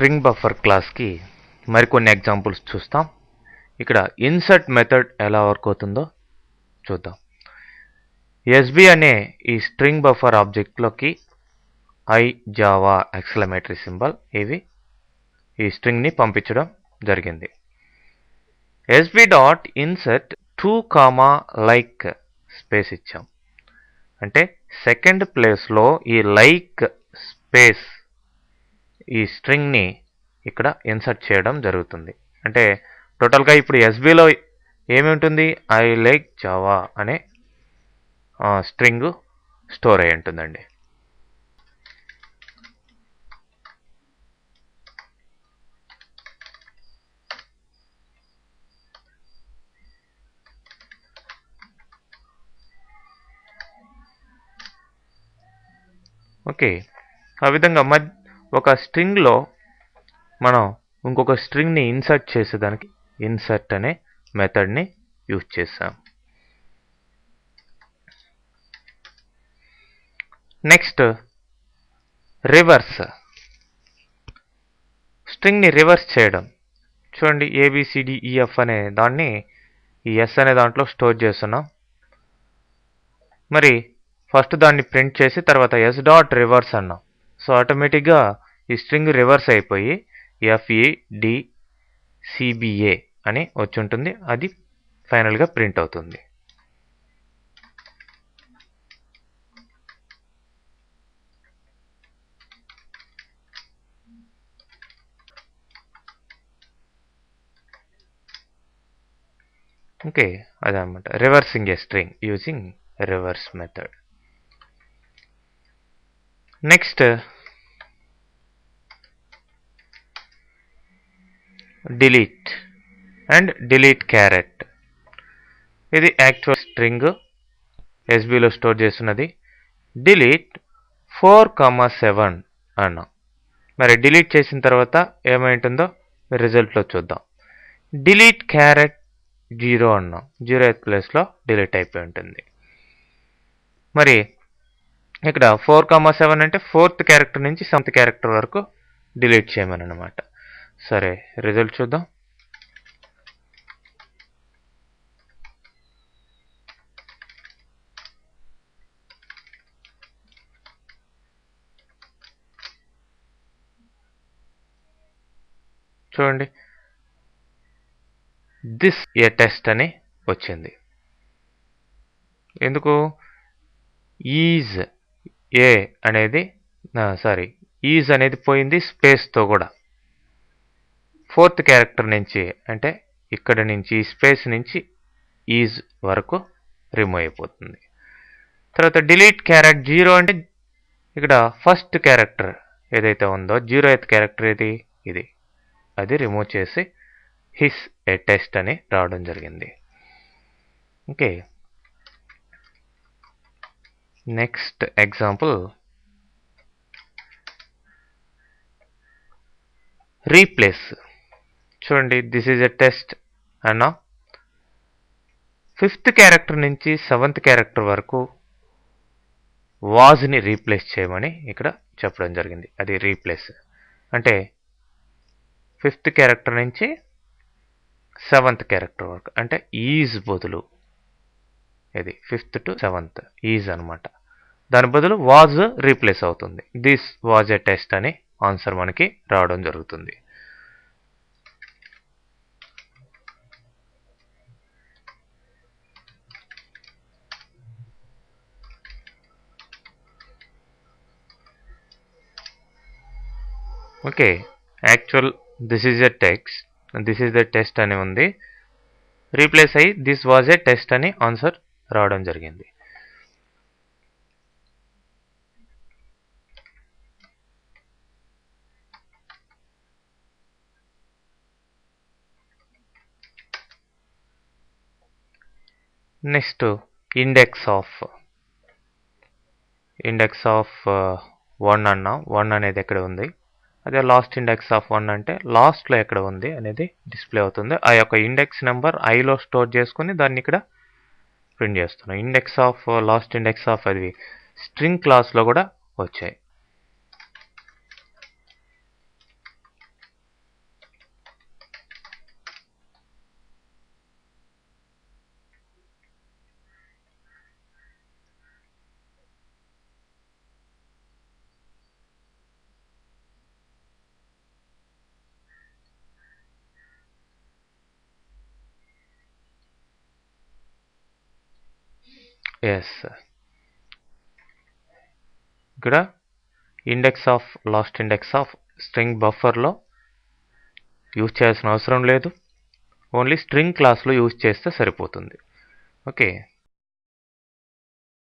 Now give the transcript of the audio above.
String buffer క్లాస్కి మరికొన్ని examples చూస్తాం. ఇక్కడ ఇన్సర్ట్ మెథడ్ ఎలా వర్క్ అవుతుందో చూద్దాం. ఎస్బి అనే ఈ స్ట్రింగ్ బఫర్ ఆబ్జెక్ట్లోకి ఐ జావా ఎక్స్క్లమేటరీ సింబల్ ఇవి ఈ స్ట్రింగ్ని పంపించడం జరిగింది. SB dot insert 2, like space ఇచ్చాం. అంటే సెకండ్ ప్లేస్లో ఈ లైక్ స్పేస్ ఈ స్ట్రింగ్ని ఇక్కడ ఇన్సర్ట్ చేయడం జరుగుతుంది. అంటే టోటల్గా ఇప్పుడు ఎస్బిలో ఏమి ఉంటుంది, ఐ లైక్ జావా అనే స్ట్రింగ్ స్టోర్ అయి ఉంటుందండి. ఓకే, ఆ విధంగా ఒక స్ట్రింగ్లో మనం ఇంకొక స్ట్రింగ్ని ఇన్సర్ట్ చేసేదానికి ఇన్సర్ట్ అనే మెథడ్ని యూజ్ చేసాం. నెక్స్ట్ రివర్స్, స్ట్రింగ్ని రివర్స్ చేయడం. చూడండి, ABCDEF అనే దాన్ని ఈ ఎస్ అనే దాంట్లో స్టోర్ చేస్తున్నాం. మరి ఫస్ట్ దాన్ని ప్రింట్ చేసి తర్వాత ఎస్ డాట్ రివర్స్ అన్నాం. సో ఆటోమేటిక్గా ఈ స్ట్రింగ్ రివర్స్ అయిపోయి FADCBA అని వచ్చి ఉంటుంది. అది ఫైనల్గా ప్రింట్ అవుతుంది. ఓకే, అదనమాట reversing a string using reverse method. Next delete and delete carrot. ఇది యాక్చువల్ స్ట్రింగ్ ఎస్బిలో స్టోర్ చేస్తున్నది. డిలీట్ 4,7 అన్నాం. మరి డిలీట్ చేసిన తర్వాత ఏమైంటుందో రిజల్ట్లో చూద్దాం. డిలీట్ క్యారెట్ 0 అన్నాం. 0th ప్లేస్లో డిలీట్ అయిపోయి ఉంటుంది. మరి ఇక్కడ 4,7 అంటే 4th క్యారెక్టర్ నుంచి 7th క్యారెక్టర్ వరకు డిలీట్ చేయమని అన్నమాట. సరే, రిజల్ట్ చూద్దాం. చూడండి, దిస్ ఏ టెస్ట్ అని వచ్చింది. ఎందుకు? ఈజ్ ఏ అనేది ఈజ్ అనేది పోయింది స్పేస్తో కూడా. 4th క్యారెక్టర్ నుంచి అంటే ఇక్కడ నుంచి ఈ స్పేస్ నుంచి ఈజ్ వరకు రిమూవ్ అయిపోతుంది. తర్వాత డిలీట్ క్యారెట్ 0 అంటే ఇక్కడ ఫస్ట్ క్యారెక్టర్ ఏదైతే ఉందో 0th క్యారెక్టర్ ఇది అది రిమూవ్ చేసి హిస్ ఏ టెస్ట్ అని రావడం జరిగింది. Okay, next example replace. చూడండి, దిస్ ఈజ్ ఎ టెస్ట్ అన్నా 5th క్యారెక్టర్ నుంచి 7th క్యారెక్టర్ వరకు వాజ్ని రీప్లేస్ చేయమని ఇక్కడ చెప్పడం జరిగింది. అది రీప్లేస్ అంటే 5th క్యారెక్టర్ నుంచి 7th క్యారెక్టర్ వరకు అంటే ఈజ్ బదులు ఇది 5th to 7th ఈజ్ అనమాట. దాని బదులు వాజ్ రీప్లేస్ అవుతుంది. దిస్ వాజ్ ఎ టెస్ట్ అని ఆన్సర్ మనకి రావడం జరుగుతుంది. Okay, actual this is a text, this is the test అని ఉంది. రీప్లేస్ అయ్యి దిస్ వాజ్ ఎ టెస్ట్ అని ఆన్సర్ రావడం జరిగింది. నెక్స్ట్ ఇండెక్స్ ఆఫ్ 1 అన్నా. 1 అనేది ఎక్కడ ఉంది, అదే లాస్ట్ ఇండెక్స్ ఆఫ్ 1 అంటే లాస్ట్లో ఎక్కడ ఉంది అనేది డిస్ప్లే అవుతుంది. ఆ యొక్క ఇండెక్స్ నెంబర్ ఐలో స్టోర్ చేసుకుని దాన్ని ఇక్కడ ప్రింట్ చేస్తున్నాం. Index of last index of అది స్ట్రింగ్ క్లాస్లో కూడా వచ్చాయి. ఎస్, ఇక్కడ లాస్ట్ ఇండెక్స్ ఆఫ్ స్ట్రింగ్ బఫర్లో యూజ్ చేయాల్సిన అవసరం లేదు, ఓన్లీ స్ట్రింగ్ క్లాస్లో యూజ్ చేస్తే సరిపోతుంది. ఓకే,